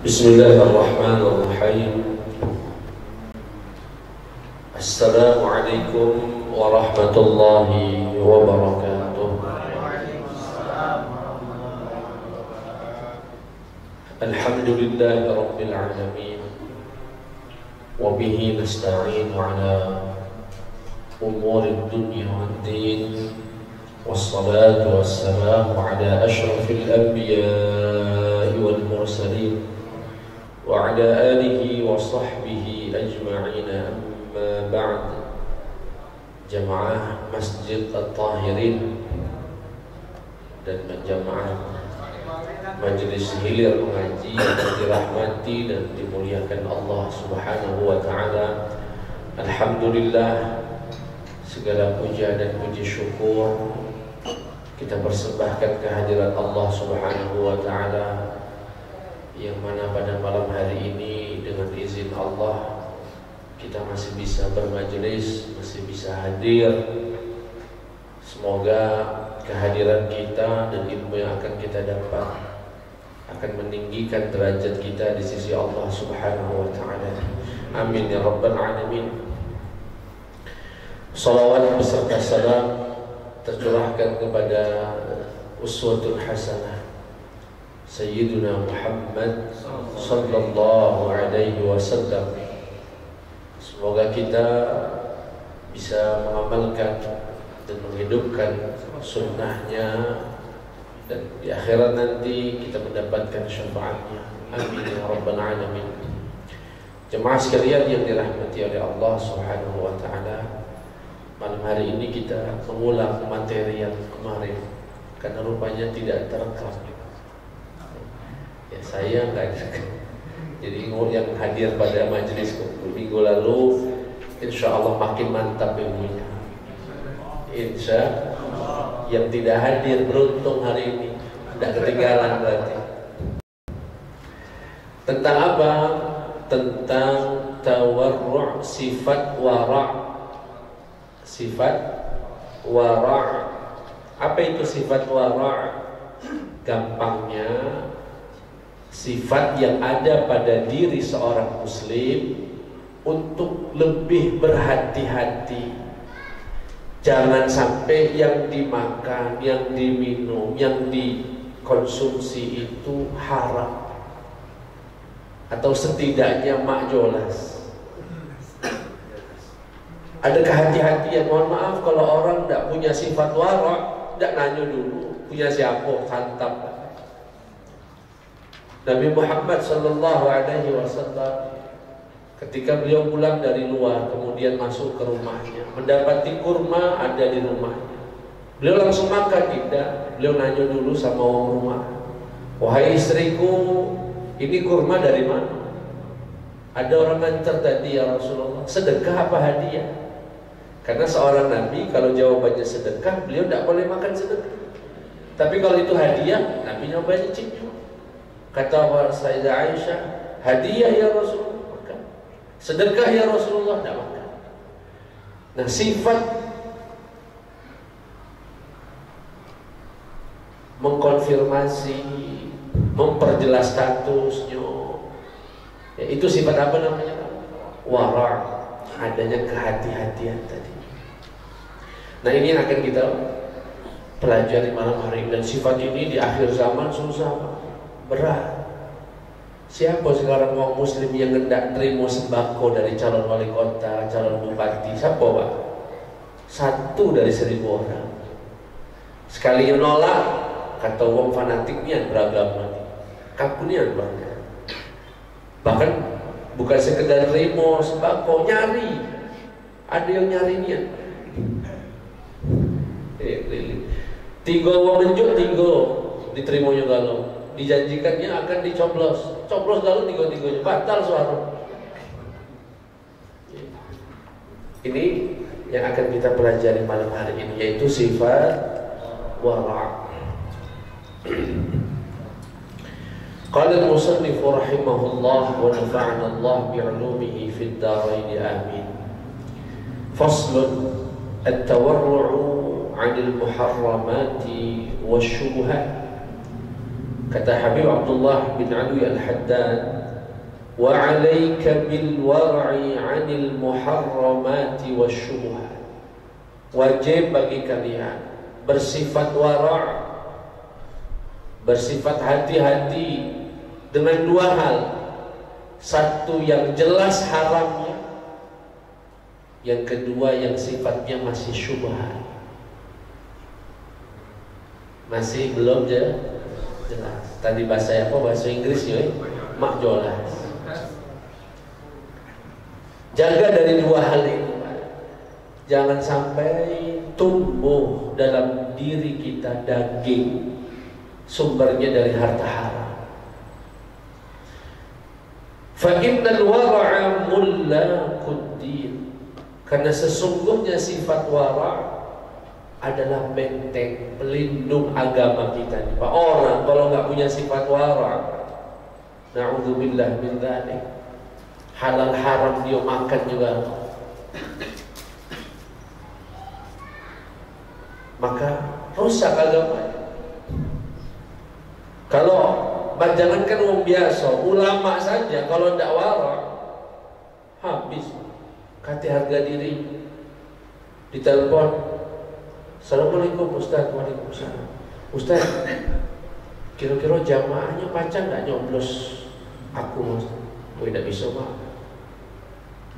Bismillahirrahmanirrahim. Assalamualaikum warahmatullahi wabarakatuh. Alhamdulillahi rabbil alamin. Wa bihi nasta'inu ala umuri dunya waddin. Wassalatu wassalamu ala ashrafil anbiya'i wal mursalin wa ala alihi wa sahbihi ajma'in, amma ba'd. Jamaah Masjid At-Tahirin dan jamaah Majelis Hilir Mengaji yang dirahmati dan dimuliakan Allah Subhanahu wa ta'ala. Alhamdulillah, segala puja dan puji syukur kita persembahkan kehadirat Allah Subhanahu wa ta'ala, yang mana pada malam hari ini dengan izin Allah kita masih bisa bermajelis, masih bisa hadir. Semoga kehadiran kita dan ilmu yang akan kita dapat akan meninggikan derajat kita di sisi Allah Subhanahu wa ta'ala. Amin ya rabbal alamin. Salawat beserta salam tercurahkan kepada uswatun hasanah Sayyiduna Muhammad sallallahu alaihi wasallam. Semoga kita bisa mengamalkan dan menghidupkan sunnahnya, dan di akhirat nanti kita mendapatkan syafaatnya. Amin ya rabbal alamin. Jemaah sekalian yang dirahmati oleh Allah Subhanahu wa ta'ala, malam hari ini kita mengulang materi yang kemarin karena rupanya tidak terekam. Ya, saya enggak ada. Jadi yang hadir pada majelis minggu lalu, insya Allah makin mantap ilmunya. Insya Allah. Yang tidak hadir beruntung hari ini, tidak ketinggalan berarti. Tentang apa? Tentang tawarru', sifat wara'. Sifat wara'. Apa itu sifat wara'? Gampangnya, sifat yang ada pada diri seorang muslim untuk lebih berhati-hati. Jangan sampai yang dimakan, yang diminum, yang dikonsumsi itu haram, atau setidaknya makjolas. Ada kehati-hatian. Mohon maaf kalau orang tidak punya sifat wara', tidak nanya dulu punya siapa, santap. Nabi Muhammad sallallahu alaihi wasallam ketika beliau pulang dari luar, kemudian masuk ke rumahnya, mendapati kurma ada di rumahnya. Beliau langsung makan? Tidak. Beliau nanya dulu sama orang rumah, "Wahai istriku, ini kurma dari mana?" "Ada orang ngantar tadi ya Rasulullah." "Sedekah apa hadiah?" Karena seorang nabi kalau jawabannya sedekah, beliau tidak boleh makan sedekah. Tapi kalau itu hadiah, Nabi nyobanya cincin. Kata Sayyidah Aisyah, "Hadiah ya Rasulullah makan, sedekah ya Rasulullah tidak makan." Nah, sifat mengkonfirmasi, memperjelas statusnya, ya, itu sifat apa namanya? Wara', adanya kehati-hatian tadi. Nah, ini yang akan kita pelajari malam hari ini. Dan sifat ini di akhir zaman susah, berat. Siapa sekarang orang muslim yang hendak terima sembako dari calon wali kota, calon bupati? Siapa, Pak? 1 dari 1000 orang. Sekali menolak, kata wong fanatiknya beragama, kapunian banget. Bahkan bukan sekedar terima sembako, nyari. Ada yang nyarinya. Tiga wong menjuk, tiga diterimanya galau. Dijanjikannya akan dicoblos galau, tiga-tiganya batal suara. Ini yang akan kita pelajari malam hari ini, yaitu sifat wara'. Qala al-musannif rahimahullah wa nafa'ana Allah bi'ulumihi fid darain amin. Faslun at-tawarru'u 'anil muharramati wasyubuhat. Kata Habib Abdullah bin Alwi Al-Haddad, wa 'alaika bil war'i 'anil muharramati wasyubuhat. Wajib bagi kalian bersifat wara', bersifat hati-hati dengan dua hal. Satu yang jelas haramnya, yang kedua yang sifatnya masih syubhat, masih belum jelas. Tadi bahasa apa? Bahasa Inggris ya, mak jelas. Jaga dari dua hal ini. Jangan sampai tumbuh dalam diri kita daging sumbernya dari harta haram. Fa innal wara'a mullaqud din. Karena sesungguhnya sifat wara' adalah benteng pelindung agama kita. Pak, orang kalau nggak punya sifat wara', na'udzubillah min dzalik, halal haram dia makan juga, maka rusak agamanya. Kalau jangankan orang biasa, ulama saja kalau tidak wara' habis. Kati harga diri. Ditelepon, Assalamualaikum Ustaz. Waalaikumsalam. Ustaz, kira-kira jamaahnya pacar nggak nyoblos aku Ustaz? Gue tidak bisa Pak.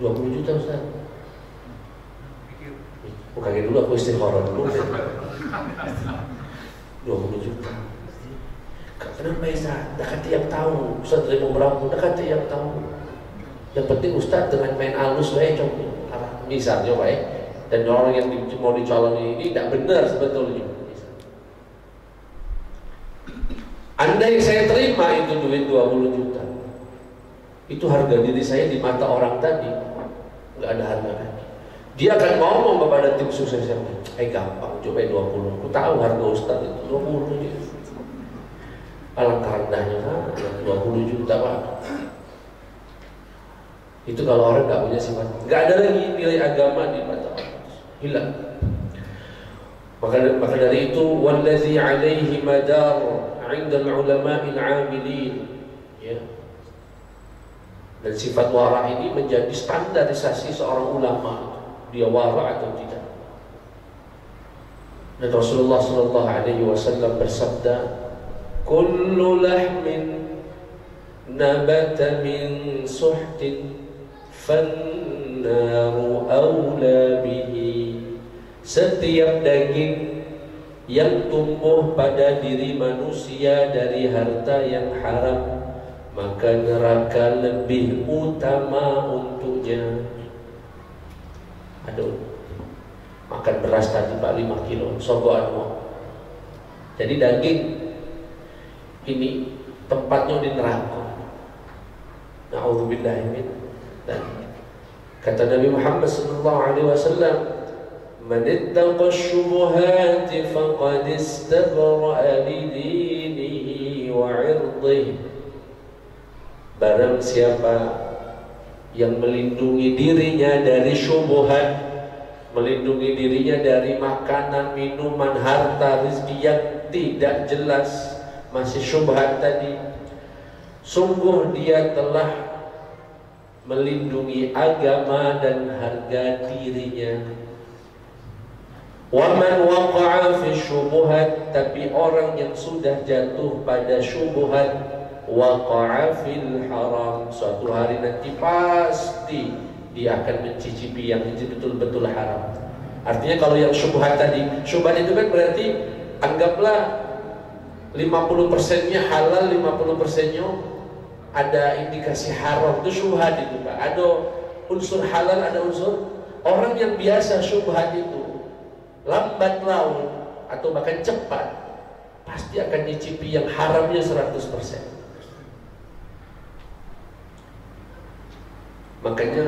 20 juta Ustaz. Kaget dulu, aku istikharah dulu. 20 juta. Kenapa Ustaz? Dekat yang tahu. Ustaz terima berapa? Dekat yang tahu. Yang penting Ustaz dengan main halus baik coba. Misalnya baik. Dan orang yang mau dicalon ini tidak benar sebetulnya. Andai saya terima itu duit 20 juta, itu harga diri saya di mata orang tadi nggak ada harga lagi. Dia akan ngomong kepada tim suksesnya, gampang, coba 20. Aku tahu harga Ustaz itu 20 juta. Alangkah rendahnya 20 juta Pak. Itu kalau orang nggak punya sifat, nggak ada lagi nilai agama di mata orang, hilang. Maka dari itu, wallazi alaihi madar 'inda al-ulama'il 'amilin, ya. Dan sifat wara' ini menjadi standarisasi seorang ulama, dia wara' atau tidak. Dan Rasulullah sallallahu alaihi wasallam bersabda, kullu lahmin nabata min suhtin fannaru awla bihi. Setiap daging yang tumbuh pada diri manusia dari harta yang haram, maka neraka lebih utama untuknya. Aduh, makan beras tadi Pak 5 kilo, sogoan mau. Jadi daging ini tempatnya di neraka. Na'udzubillah min. Dan kata Nabi Muhammad sallallahu alaihi wasallam, man ittaqa syubuhati faqad istabra'a li dinihi wa 'irdihi. Barang siapa yang melindungi dirinya dari syubhat, melindungi dirinya dari makanan, minuman, harta, rezeki yang tidak jelas, masih syubhat tadi, sungguh dia telah melindungi agama dan harga dirinya. Wa man waqa'a fi syubuhat, tapi orang yang sudah jatuh pada syubhat, waqa'a fil haram, suatu hari nanti pasti dia akan mencicipi yang itu betul-betul haram. Artinya kalau yang syubhat tadi, syubhat itu kan berarti anggaplah 50%-nya halal, 50%-nya ada indikasi haram, itu syubhat itu Pak. Ada unsur halal, ada unsur. Orang yang biasa syubhat itu lambat laun atau bahkan cepat pasti akan nyicipi yang haramnya 100%. Makanya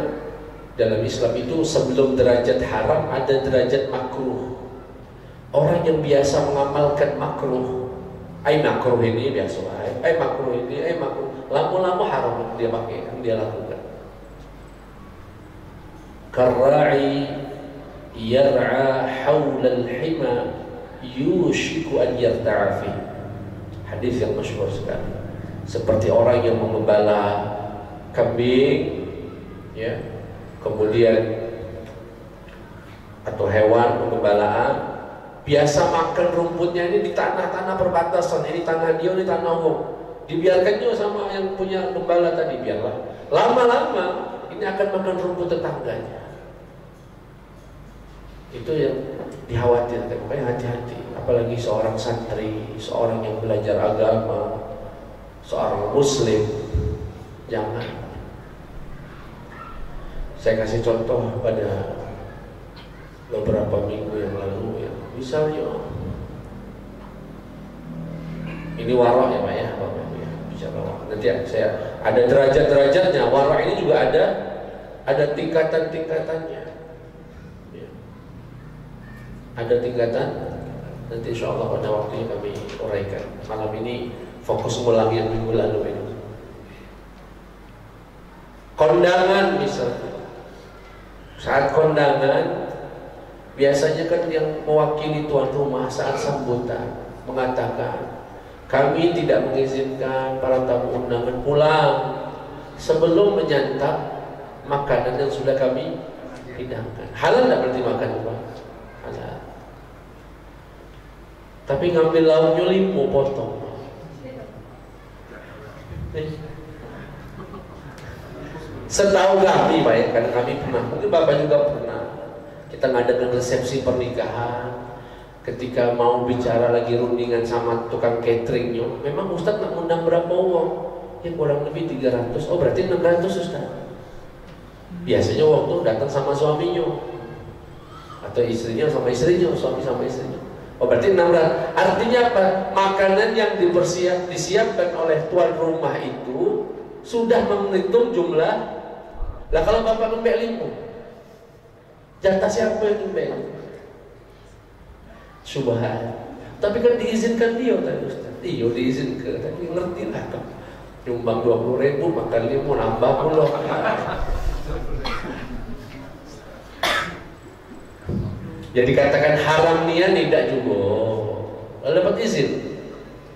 dalam Islam itu sebelum derajat haram ada derajat makruh. Orang yang biasa mengamalkan makruh, makruh ini biasa, makruh ini, makruh, lama-lama haram dia pakai, dia lakukan. Karra'i yar'a hawla al-hima yushiku an yarta'a fi. Hadis yang masyhur sekali. Seperti orang yang mengembala kambing, ya, kemudian atau hewan penggembalaan, biasa makan rumputnya ini di tanah-tanah perbatasan. Ini tanah dia, ini tanah umum. Dibiarkan juga sama yang punya gembala tadi, biarlah. Lama-lama ini akan makan rumput tetangganya. Itu yang dikhawatirkan. Makanya hati-hati. Apalagi seorang santri, seorang yang belajar agama, seorang muslim, jangan. Saya kasih contoh pada beberapa minggu yang lalu, ya. Misalnya ini warok ya Pak ya, Bapak Ibu ya, bicara warok. Nanti saya ada derajat-derajatnya. Warok ini juga ada tingkatan-tingkatannya, ya. Ada tingkatan. Nanti insya Allah pada waktunya kami uraikan. Malam ini fokus ulangi yang minggu lalu ini. Kondangan misalnya. Saat kondangan, biasanya kan yang mewakili tuan rumah saat sambutan mengatakan, kami tidak mengizinkan para tamu undangan pulang sebelum menyantap makanan yang sudah kami hidangkan. Halal tidak berarti makan, Pak? Halal. Tapi ngambil lauknya 5 potong. Setahu kami Pak ya, karena kami pernah, mungkin Bapak juga pernah, kita ngadakan resepsi pernikahan. Ketika mau bicara lagi rundingan sama tukang cateringnya, memang Ustadz nak undang berapa uang? Ya kurang lebih 300. Oh berarti 600 Ustadz. Biasanya waktu datang sama suaminya atau istrinya sama istrinya, suami sama istrinya. Oh berarti 600. Artinya apa? Makanan yang disiapkan oleh tuan rumah itu sudah menghitung jumlah. Lah kalau Bapak ngembek 5, jatah siapa yang ngembek? Subhan. Tapi kan diizinkan dia tadi Ustaz. Iya diizinkan, tapi ngerti lah kan. Nyumbang 20.000 makan 5 nambah pula. Jadi katakan haram niat tidak juga. Lalu dapat izin.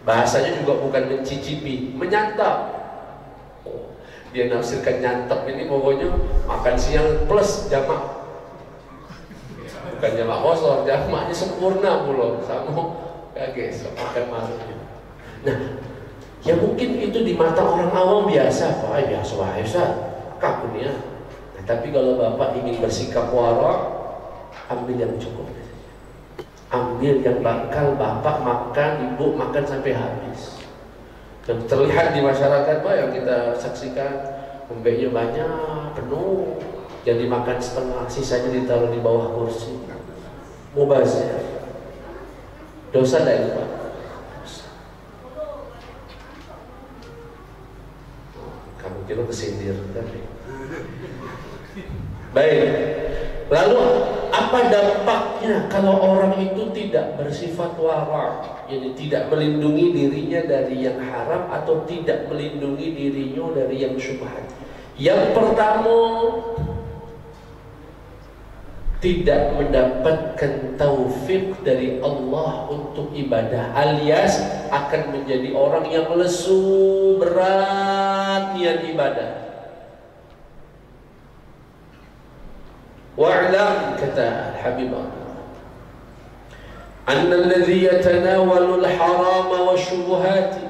Bahasanya juga bukan mencicipi, menyantap. Oh, dia nafsirkan nyantap ini pokoknya makan siang plus jamak. Bukan jamak kosong, jamaknya sempurna pula sama kaget makan malamnya. Nah, ya mungkin itu di mata orang awam biasa, Pak, biasa, kakunya. Nah, tapi kalau Bapak ingin bersikap warak, ambil yang cukup. Ambil yang bakal Bapak makan, Ibu makan sampai habis. Yang terlihat di masyarakat Pak yang kita saksikan, pembeknya banyak, penuh. Yang dimakan setengah, sisanya ditaruh di bawah kursi. Mubazir. Dosa tidak itu Pak? Kamu kira kesindir tapi. Baik. Lalu apa dampaknya kalau orang itu tidak bersifat wara', jadi tidak melindungi dirinya dari yang haram atau tidak melindungi dirinya dari yang syubhat? Yang pertama, tidak mendapatkan taufik dari Allah untuk ibadah, alias akan menjadi orang yang lesu, berat niat ibadah. Wa'lam, kata Habib Allah, anna alladhi yatanawalu al-harama wa syubuhati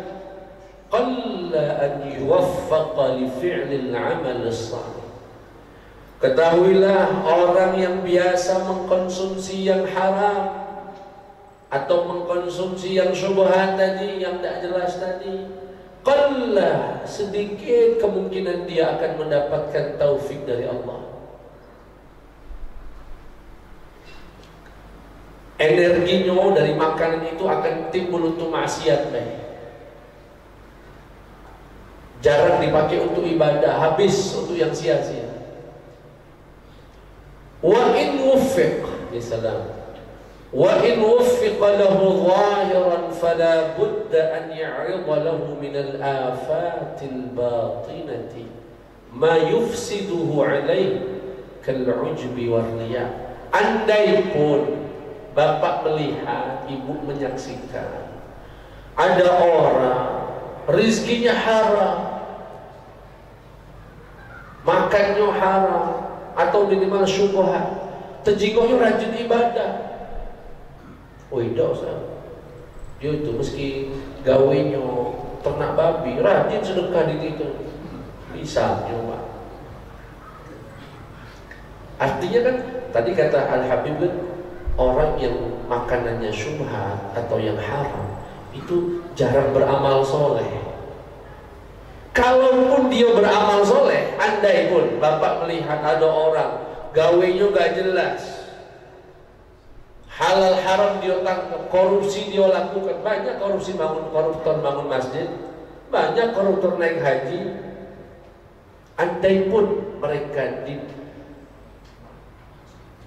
qalla an yuwaffaqa li fi'li al-amal as-salih. Ketahuilah, orang yang biasa mengkonsumsi yang haram atau mengkonsumsi yang syubhat tadi, yang tidak jelas tadi, qalla, sedikit kemungkinan dia akan mendapatkan taufik dari Allah. Energinya dari makanan itu akan timbul untuk maksiat, jarang dipakai untuk ibadah, habis untuk yang sia-sia. Wa in wuffiq, misalnya, wa in wuffiqa lahu zahiran fala budda an ya'rida lahu min al-afatil batinati ma yufsiduhu alayhi kal-ujbi war-riya. Andai pun Bapak melihat, Ibu menyaksikan Ada orang rizkinya haram, makannya haram, atau minimal syubhat, terjinggonya rajin ibadah. Oh tidak usah. Dia itu meski gawenya ternak babi, rajin sedekah di situ. Misalnya Pak. Artinya kan tadi kata Al-Habib kan, orang yang makanannya syubhat atau yang haram itu jarang beramal soleh. Kalaupun dia beramal soleh, andai pun Bapak melihat ada orang gawenya gak jelas, halal haram dia tangkap, korupsi dia lakukan. Banyak korupsi koruptor bangun masjid, banyak koruptor naik haji. Andai pun mereka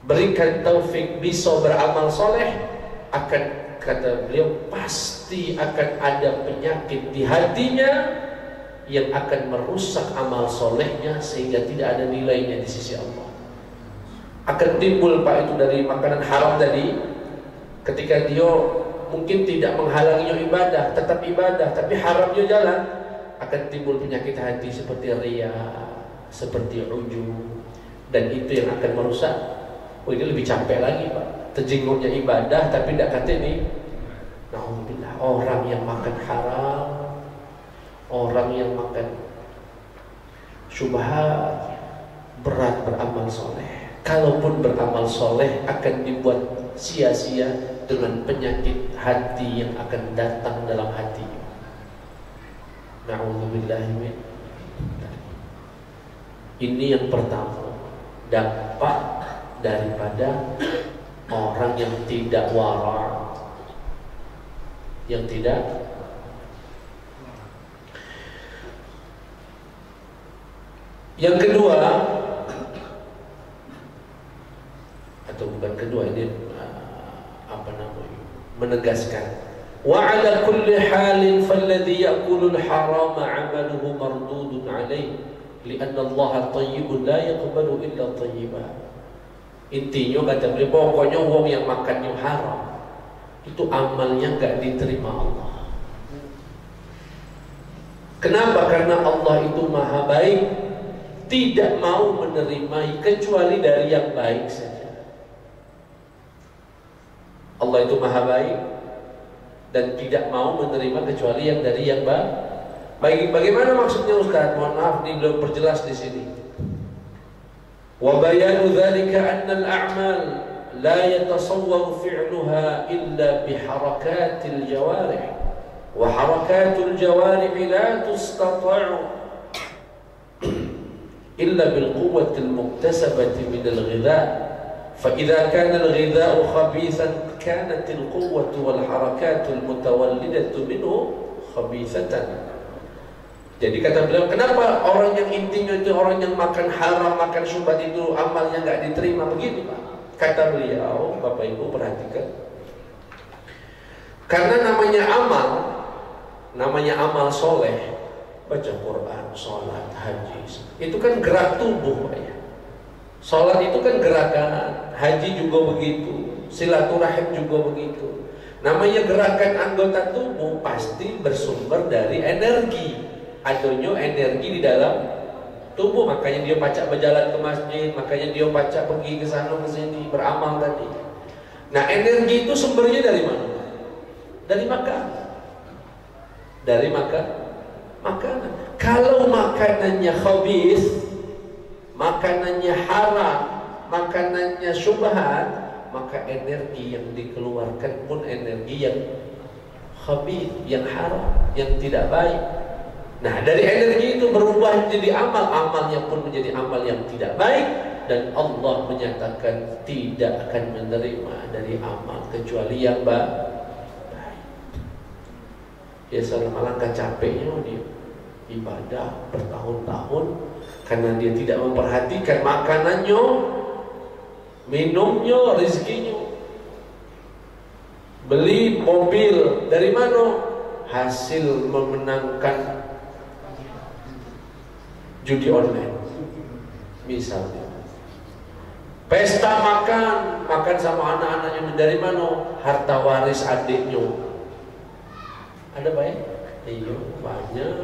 diberikan taufik bisa beramal soleh, akan, kata beliau, pasti akan ada penyakit di hatinya yang akan merusak amal solehnya sehingga tidak ada nilainya di sisi Allah. Akan timbul Pak itu dari makanan haram tadi, ketika dia mungkin tidak menghalanginya ibadah, tetap ibadah, tapi haramnya jalan, akan timbul penyakit hati seperti riya, seperti ujub, dan itu yang akan merusak. Oh ini lebih capek lagi Pak, terjinggungnya ibadah tapi tidak kata ini. Alhamdulillah, orang yang makan haram, orang yang makan syubhat, berat beramal soleh. Kalaupun beramal soleh akan dibuat sia-sia dengan penyakit hati yang akan datang dalam hati. Na'udzubillahi min. Ini yang pertama, dampak daripada orang yang tidak wara, yang tidak yang kedua, atau bukan kedua, ini apa namanya, menegaskan wa ala kulli halin falladhi ya'kulul harama 'amaluhu mardudun 'alayhi li'anna Allah tayyibun la yaqbalu illa tayyiban. Intinya kata beliau, pokoknya wong yang makannya haram itu amalnya gak diterima Allah. Kenapa? Karena Allah itu maha baik, tidak mau menerima kecuali dari yang baik saja. Allah itu maha baik dan tidak mau menerima kecuali yang dari yang baik. Bagaimana maksudnya Ustaz? Mohon maaf, ini belum perjelas di sini. Wa bayanu dzalika anna al-a'mal la yatasawwaru fi'luha illa bi harakatil jawarih wa harakatul jawarih la tustata'u illa bil quwwati al-muktasabati min al-ghidha' fa idza kana al-ghidha'u khabithan kanat al-quwwatu wal harakatu al-mutawallidatu minhu khabithatan. Jadi kata beliau, kenapa orang yang intinya itu orang yang makan haram, makan syubhat itu amalnya nggak diterima? Begini Pak, kata beliau, Bapak Ibu perhatikan, karena namanya amal soleh, baca Quran, sholat, haji, itu kan gerak tubuh Pak ya. Sholat itu kan gerakan, haji juga begitu, silaturahim juga begitu. Namanya gerakan anggota tubuh pasti bersumber dari energi. Adanya energi di dalam tubuh, makanya dia pacak berjalan ke masjid, makanya dia pacak pergi ke sana ke sini beramal tadi. Nah, energi itu sumbernya dari mana? Dari makan. Dari makanan. Kalau makanannya khabith, makanannya haram, makanannya syubhat, maka energi yang dikeluarkan pun energi yang khabith, yang haram, yang tidak baik. Nah, dari energi itu berubah menjadi amal, amalnya pun menjadi amal yang tidak baik, dan Allah menyatakan tidak akan menerima dari amal kecuali yang baik. Ya selama langkah capeknya dia ibadah bertahun-tahun karena dia tidak memperhatikan makanannya, minumnya, rezekinya. Beli mobil dari mana? Hasil memenangkan judi online misalnya. Pesta makan sama anak-anaknya, dari mana? Harta waris adiknya. Ada baik? Iya, banyak.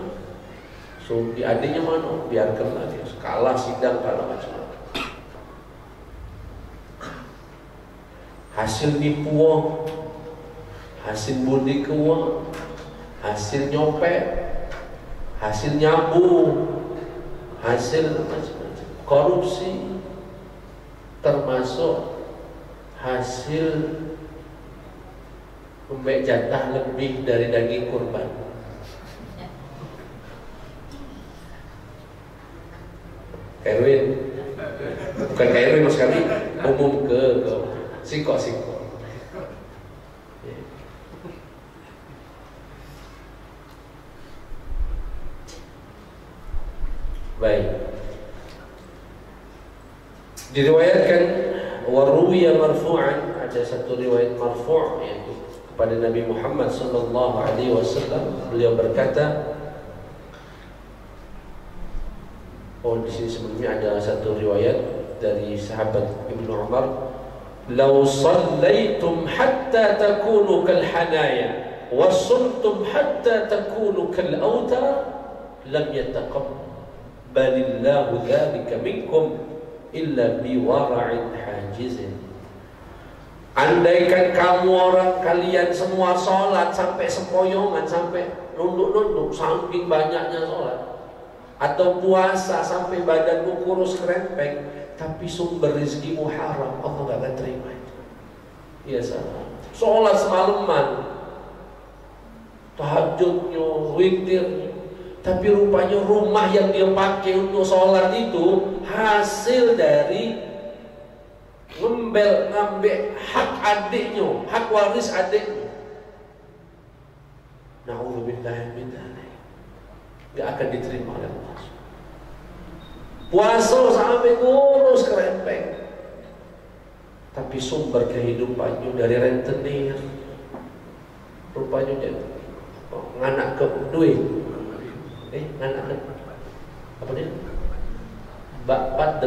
So, di adiknya mana? Biarkanlah dia kalah sidang, kalah macam-macam. Hasil nipuan, hasil budi keuang, hasil nyopet, hasil nyabu, hasil macam-macam korupsi, termasuk hasil membeli jatah lebih dari daging kurban. Kevin, bukan Kevin mas kami, umum ke singkok. Baik. Diriwayatkan waruwiya marfu'an, ada satu riwayat marfu' yaitu kepada Nabi Muhammad sallallahu alaihi wasallam, beliau berkata, di sini sebelumnya ada satu riwayat dari sahabat Ibnu Umar, "Law shallaitum hatta takunu kal hanaya wa sumtum hatta takunu kal awtar lam yataqabbalillahu dzalika minkum illa biwara'in hajizin." Andaikan kamu orang kalian semua sholat sampai sempoyongan, sampai nunduk-nunduk saking banyaknya sholat, atau puasa sampai badanmu kurus kerempeng, tapi sumber rezekimu haram, Allah gak akan terima itu. Iya salah. Sholat semalaman, tahajudnya, witirnya, tapi rupanya rumah yang dia pakai untuk sholat itu hasil dari ngambil hak adiknya, hak waris adiknya. Na'udzubillah min dzalik. Gak akan diterima oleh Allah. Puasa sampai kurus kerempeng, tapi sumber kehidupannya dari rentenir, rupanya dia nganak ke duit, nganak ke apa dia? Bapak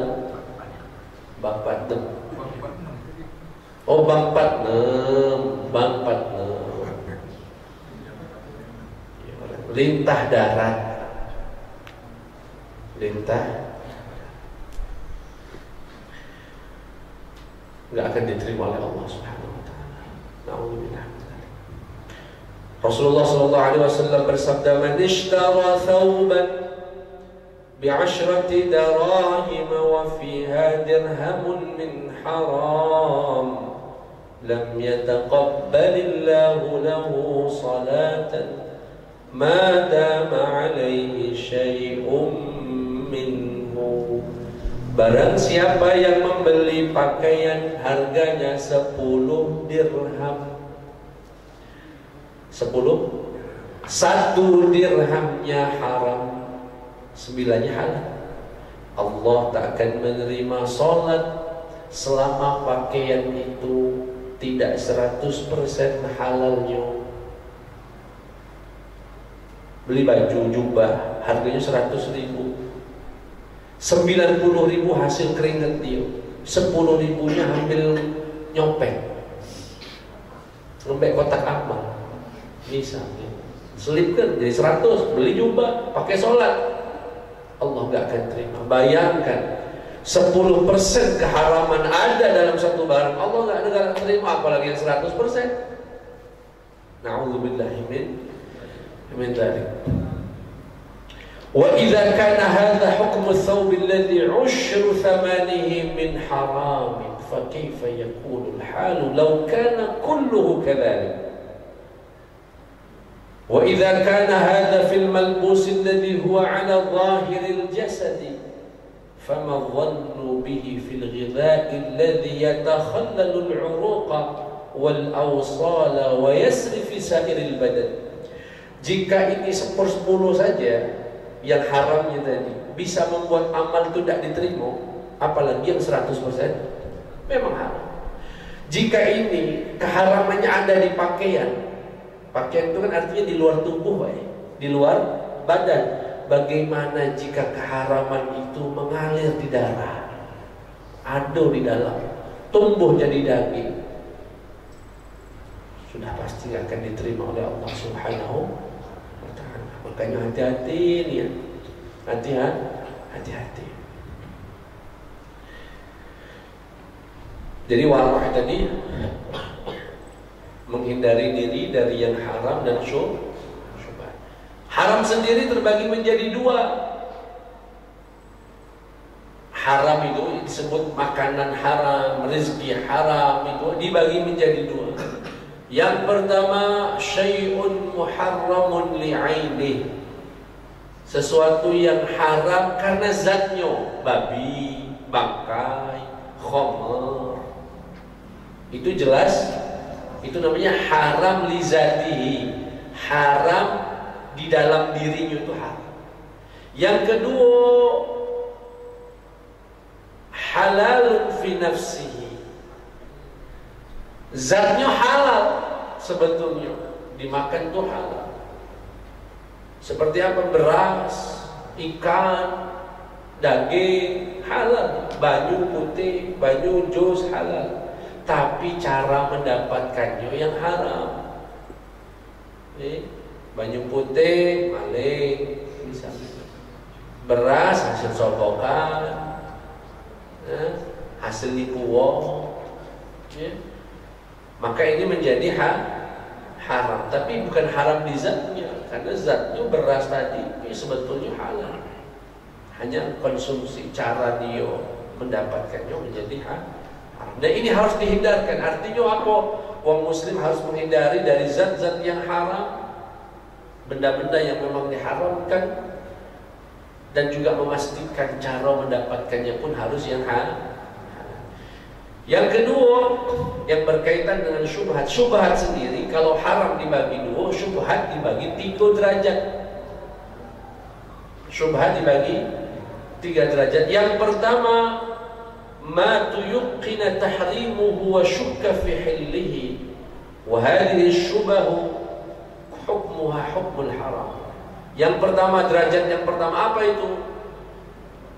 dem. Oh, Bang Patnem. Lintah darat. Nggak akan diterima oleh Allah Subhanahu wa taala. Nauzubillah. Rasulullah sallallahu alaihi wasallam bersabda, "Man ishtara thawban bi'ashrati darahim wa fiha dirhamun min haram lam yataqabbalillahu lahu salatan ma dama 'alaihi syai'un minhu." Barang siapa yang membeli pakaian harganya 10 dirham, 1 dirhamnya haram, 9-nya halal, Allah tak akan menerima sholat selama pakaian itu tidak 100% halalnya. Beli baju jubah harganya 100.000, 90.000 hasil keringat dia, 10.000-nya ambil nyopet, ngembek kotak amal misalnya, selipkan jadi 100, beli jubah pakai sholat, Allah gak akan terima. Bayangkan 10% keharaman ada dalam satu barang, Allah gak terima, apalagi yang 100%. Na'udzubillahi min dzalik. وإذا كان هذا حكم الثوب الذي عشر ثمنه من حرام فكيف يكون الحال لو كان كله كذلك. وإذا كان هذا في الملبوس الذي هو على ظاهر الجسد فما الظن به في الغذاء الذي يتخلل العروق والأوصال ويسري في سائر البدن. Jika ini 1/10 saja yang haramnya tadi bisa membuat amal itu tidak diterima, apalagi yang 100% memang haram. Jika ini keharamannya ada di pakaian itu kan artinya di luar tubuh, di luar badan. Bagaimana jika keharaman itu mengalir di darah, ada di dalam, tumbuh jadi daging, sudah pasti akan diterima oleh Allah Subhanahu wa ta'ala. Makanya hati-hati nih, hati-hati. Jadi warah tadi menghindari diri dari yang haram dan syubhat. Haram sendiri terbagi menjadi dua. Haram itu disebut makanan haram, rezeki haram, itu dibagi menjadi dua. Yang pertama, syai'un muharramun li'ainih, sesuatu yang haram karena zatnya, babi, bangkai, khamr. Itu jelas, itu namanya haram li zatihi, haram di dalam dirinya itu haram. Yang kedua, halalun fi nafsihi, zatnya halal sebetulnya, dimakan tuh halal. Seperti apa? Beras, ikan, daging halal, banyu putih, banyu jus halal. Tapi cara mendapatkannya yang haram. Banyu putih maling, misalnya. Beras hasil sogokan, hasil nipu wong, maka ini menjadi haram. Tapi bukan haram di zatnya, karena zatnya beras tadi sebetulnya halal. Hanya konsumsi, cara dia mendapatkannya menjadi haram. Dan ini harus dihindarkan. Artinya apa? Wong muslim harus menghindari dari zat-zat yang haram, benda-benda yang memang diharamkan, dan juga memastikan cara mendapatkannya pun harus yang halal. Yang kedua, yang berkaitan dengan syubhat. Syubhat sendiri kalau haram dibagi dua, syubhat dibagi 3 derajat. Syubhat dibagi 3 derajat. Yang pertama, ma tuyuqina tahrimuhu wa syukka fi hillihi, wa hadhihi syubahu hukmuha hukmul haram. Yang pertama, derajat yang pertama apa itu?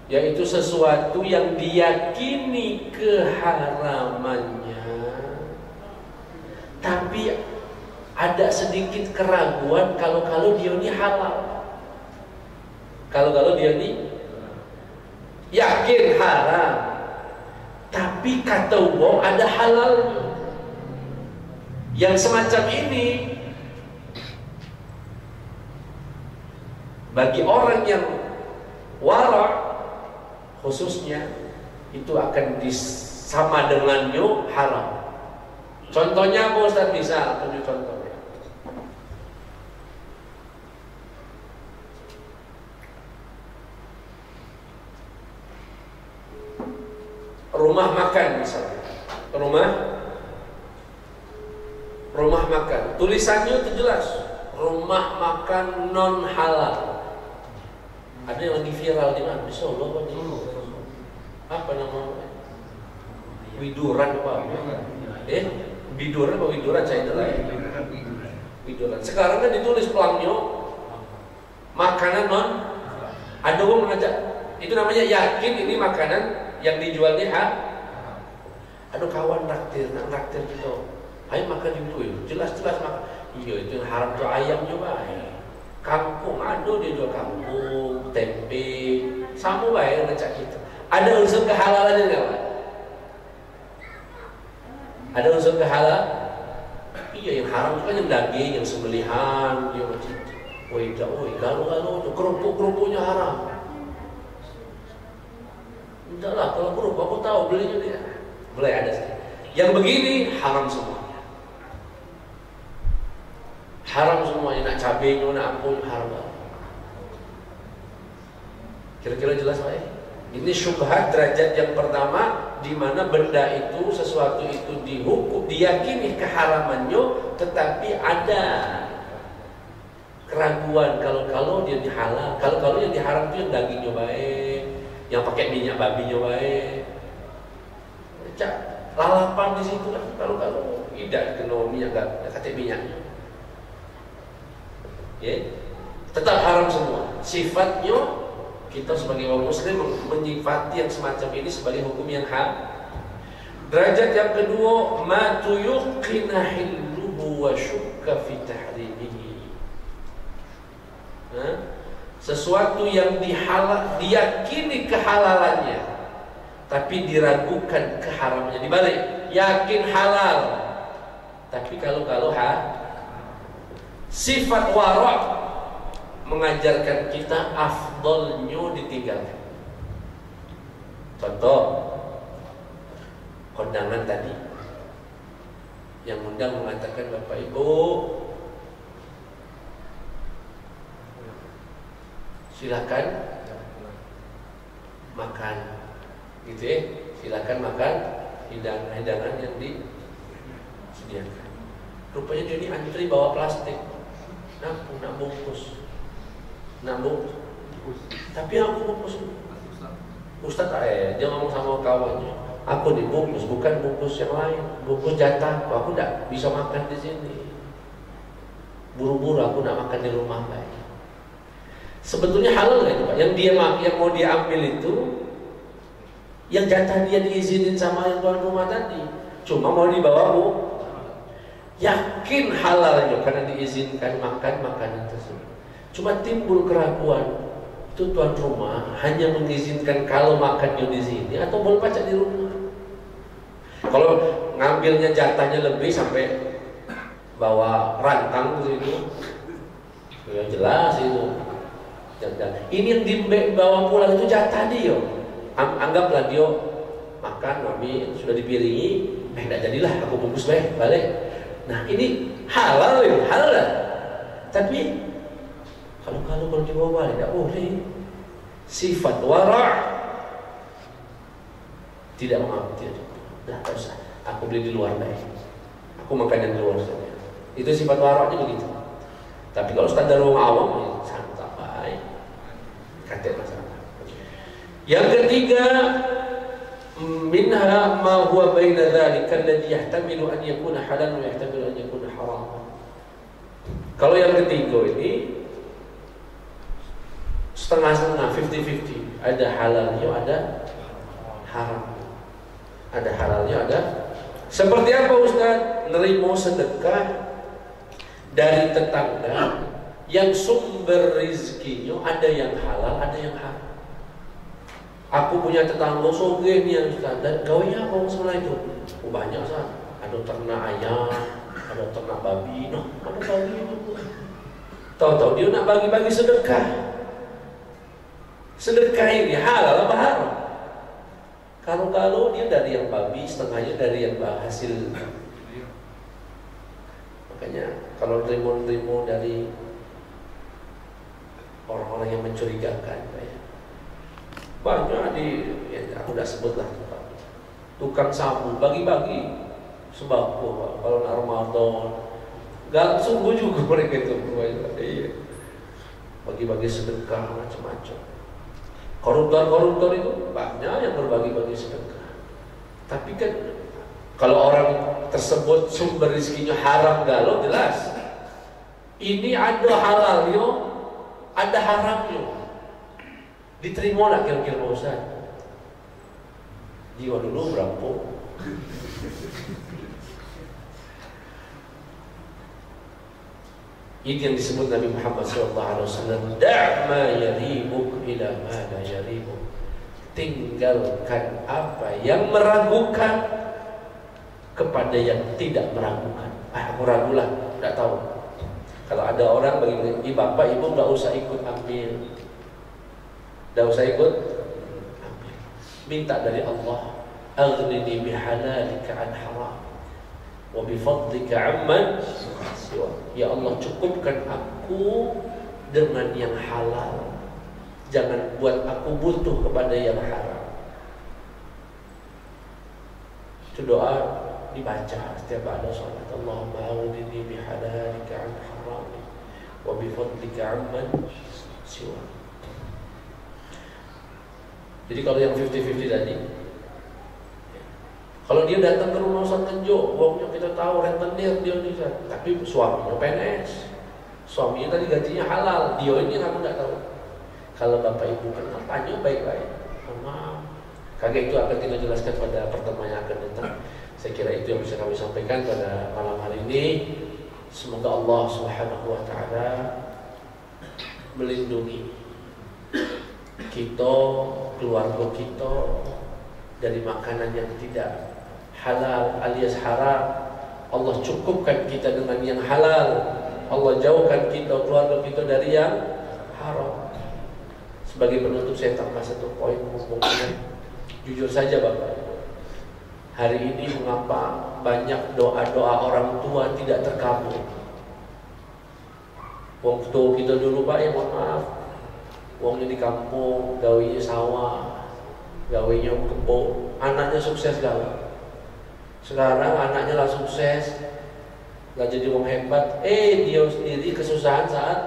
Yaitu sesuatu yang diyakini keharamannya, tapi ada sedikit keraguan kalau dia ini halal. Kalau dia ini yakin haram, tapi kata Allah ada halalnya. Yang semacam ini bagi orang yang wara' khususnya itu akan sama dengannya haram. Contohnya apa Ustaz? Bisa tunjuk contohnya. Rumah makan misalnya. Rumah makan. Tulisannya itu jelas. Rumah makan non halal. Ada yang lagi viral di mana? Di Solo apa di apa namanya? Widuran apa? Biduran apa widuran saya itu lah. Widuran. Sekarang kan ditulis pelangnya makanan non. Ada orang mengajak. Itu namanya yakin ini makanan yang dijual di Aduh kawan naktir gitu. Ayo makan itu. Jelas-jelas makan. Iya itu yang haram tuh ayamnya baik. Kangkung, aduh dia jual kangkung, tempe, sama baik ngecak gitu. Ada unsur kehalalannya nggak Pak? Ada unsur kehalal? Iya yang haram itu kan yang daging, yang sembelihan, dia macam, galau, kerupuknya haram. Entahlah kalau kerupuk aku tahu belinya dia, mulai ada sih. Yang begini haram semua. Haram semuanya, nak cabenya, nak apa, haram. Kira-kira jelas Pak? Ini syubhat derajat yang pertama, di mana benda itu, sesuatu itu dihukum, diyakini keharamannya, tetapi ada keraguan kalau dia dihalal, kalau yang diharam itu yang dagingnya baik, yang pakai minyak babinya baik. Lalapan di situ lah. Kalau tidak kena minyak, nggak kata minyaknya. Tetap haram semua. Sifatnya kita sebagai orang muslim menyifati yang semacam ini sebagai hukum yang haram. Derajat yang kedua, ma tuyuqina hilluhu wa wa syukka fi tahrimihi. Sesuatu yang diyakini kehalalannya tapi diragukan keharamannya. Dibalik, yakin halal tapi kalau sifat wara' mengajarkan kita afdolnya ditinggalkan. Contoh kondangan tadi, yang undang mengatakan Bapak Ibu silakan makan, gitu ya, silakan makan hidangan yang disediakan. Rupanya dia ini antri bawa plastik, nak bungkus, tapi aku bungkus. Ustaz dia ngomong sama kawannya, aku dibungkus, bukan bungkus yang lain, bungkus jatah. Aku tidak bisa makan di sini. Buru-buru aku nak makan di rumah lain. Sebetulnya halal nggak itu Pak? Yang mau dia ambil itu, yang jatah dia diizinin sama yang tuan rumah tadi, cuma mau dibawa Bu. Yakin halalnya karena diizinkan makan makanan tersebut. Cuma timbul keraguan. Itu tuan rumah hanya mengizinkan kalau makannya di sini atau boleh baca di rumah. Kalau ngambilnya jatahnya lebih sampai bawa rantang ke situ, ya jelas itu. Ini yang dibawa pulang itu jatah dia. Anggaplah dia makan, mami sudah dipiringi, tidak jadilah aku bungkus balik. Nah ini halal ya, halal. Tapi kalau dibawa balik tidak boleh. Sifat wara' tidak mengambil. Dah tak usah. Aku beli di luar baik. Aku makan yang di luar saja. Itu sifat wara'nya begitu. Tapi kalau standar orang awam, santai. Kata masalah. Yang ketiga, minha ma huwa baina dzalika alladhi yahtamilu an yakuna halalan wa yahtamilu an yakuna haraman. Kalau yang ketiga ini setengah-setengah, 50-50. Ada halalnya, ada haram. Ada halalnya, ada. Seperti apa Ustaz? Nerimo sedekah dari tetangga yang sumber rizkinya ada yang halal, ada yang haram. Aku punya tetangga soge nih Ustaz, dan gawainya apa masalah itu? Banyak Ustaz. Ada ternak ayam, ada ternak babi, ada babi itu. Tahu-tahu dia nak bagi-bagi sedekah. Sedekah ini halal apa haram? Kalau dia dari yang babi, setengahnya dari yang hasil. Makanya kalau terima dari orang-orang yang mencurigakan, banyak aku udah sebut lah, tukang sabu bagi-bagi sembako kalau nak Ramadan, gak sungguh juga mereka itu, bagi-bagi sedekah macam-macam. Koruptor itu banyak yang berbagi-bagi sedekah. Tapi kan kalau orang tersebut sumber rezekinya haram galau, jelas ini ada halalnya, ada haramnya. Diterima nak kira-kira Ustaz? Jiwa dulu berapa? Ini yang disebut Nabi Muhammad SAW. Da' ma yaribuk ila ma la yaribuk. Tinggalkan apa yang meragukan kepada yang tidak meragukan. Aku ragulah, tidak tahu. Kalau ada orang bagi bapak ibu nggak usah ikut ambil, nggak usah ikut ambil. Minta dari Allah, aghnini bihalalika an haram wa bifadlika amman siwa. Ya Allah, cukupkan aku dengan yang halal, jangan buat aku butuh kepada yang haram. Itu doa dibaca setiap ada salat. Allahumma aghnini bihalalika an haram wa bifadlika amman siwa. Jadi kalau yang 50-50 tadi, kalau dia datang ke rumah Ustaz Kenjo, uangnya kita tahu rentenir dia nih, tapi suaminya PNS, suaminya tadi gajinya halal, dia ini kamu nggak tahu. Kalau bapak ibu kenal, tanya baik-baik. Maaf, kagak itu akan kita jelaskan pada pertemuan yang akan datang. Saya kira itu yang bisa kami sampaikan pada malam hari ini. Semoga Allah Subhanahu wa taala melindungi kita, keluarga kita dari makanan yang tidak halal alias haram. Allah cukupkan kita dengan yang halal. Allah jauhkan kita, keluarga kita dari yang haram. Sebagai penutup saya tambah satu poin ngomongnya. Jujur saja Bapak, hari ini mengapa banyak doa-doa orang tua tidak terkabul? Waktu kita dulu Pak, ya mohon maaf, wongnya di kampung, gawinya sawah, gawinya kebun, anaknya sukses gawe. Sekarang anaknya lah sukses, gak jadi wong hebat. Dia sendiri kesusahan saat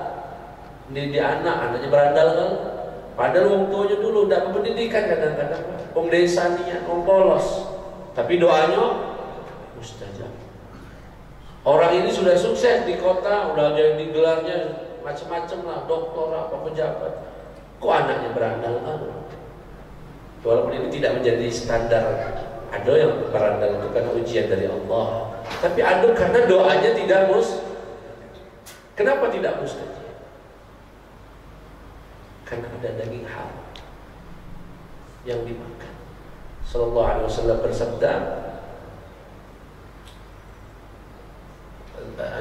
mendidik anaknya berandal kan. Padahal wong tuanya dulu tidak berpendidikan kadang-kadang. Wong desa niat, wong polos, tapi doanya mustajab. Orang ini sudah sukses di kota, udah jadi gelarnya macam-macam lah, doktor apa pejabat. Kok anaknya berandal kan? Walaupun ini tidak menjadi standar. Ada yang berandal itu karena ujian dari Allah, tapi ada karena doanya tidak Kenapa tidak mustajab? Karena ada daging haram yang dimakan. Sallallahu alaihi wasallam bersabda,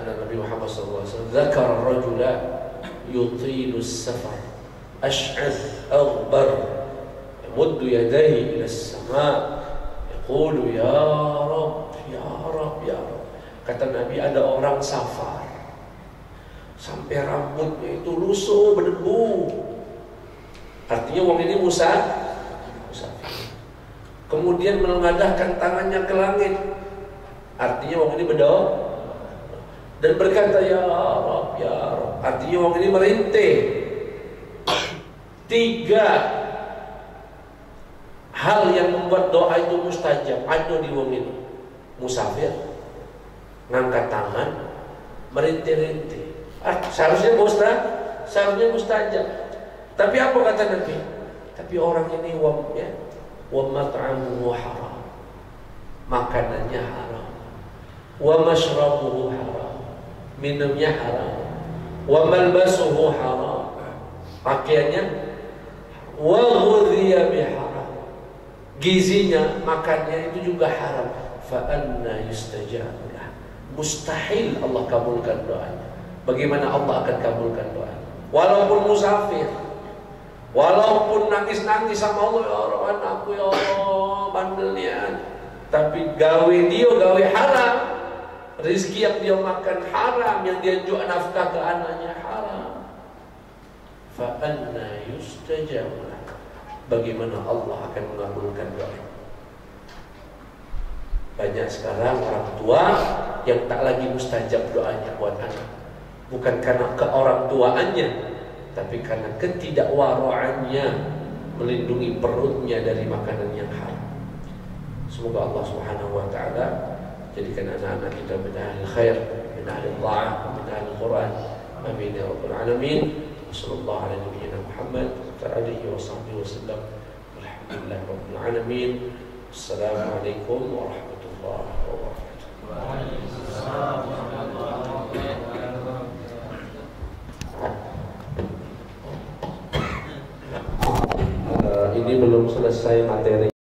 Nabi Muhammad sallallahu alaihi wasallam dzakara rajula yutilu as-safar ash'ath aghbar yamuddu yadayhi ila as-sama' yaqulu ya rab ya rab ya rab. Kata Nabi, ada orang safar sampai rambutnya itu lusuh berdebu. Artinya wong ini musafir. Kemudian menengadahkan tangannya ke langit. Artinya wong ini berdoa dan berkata ya Rabb ya Rabb. Artinya wong ini merintih. 3 hal yang membuat doa itu mustajab ada di wong ini. Musafir, ngangkat tangan, merintih-rintih. Seharusnya mustajab. Tapi apa kata Nabi? Tapi orang ini wa mat'amuhu haram, makanannya haram, wa mashrabuhu haram, minumnya haram, wa malbasuhu haram, pakaiannya, wa ghudhiya biharam, gizinya, makannya itu juga haram. Fa anna yustajabu lah. Mustahil Allah kabulkan doanya. Bagaimana Allah akan kabulkan doanya? Walaupun musafir, walaupun nangis-nangis sama Allah, ya Allah anakku ya Allah bandelnya, tapi gawe haram, rezeki yang dia makan haram, yang dia jual nafkah ke anaknya haram. Fa anna yustajabu lah. Bagaimana Allah akan mengabulkan doa? Banyak sekarang orang tua yang tak lagi mustajab doanya buat anak, bukan karena keorangtuaannya, tapi karena ketidakwara'annya melindungi perutnya dari makanan yang haram. Semoga Allah Subhanahu wa taala jadikan anak-anak kita min ahli khair, min ahli dha'ah, min ahli Quran. Amin ya rabbal alamin. Sallallahu alaihi wasallam Muhammad wa alihi wasallam. Alhamdulillah rabbil alamin. Assalamualaikum warahmatullahi wabarakatuh. Waalaikumsalam warahmatullahi wabarakatuh. Ini belum selesai materi.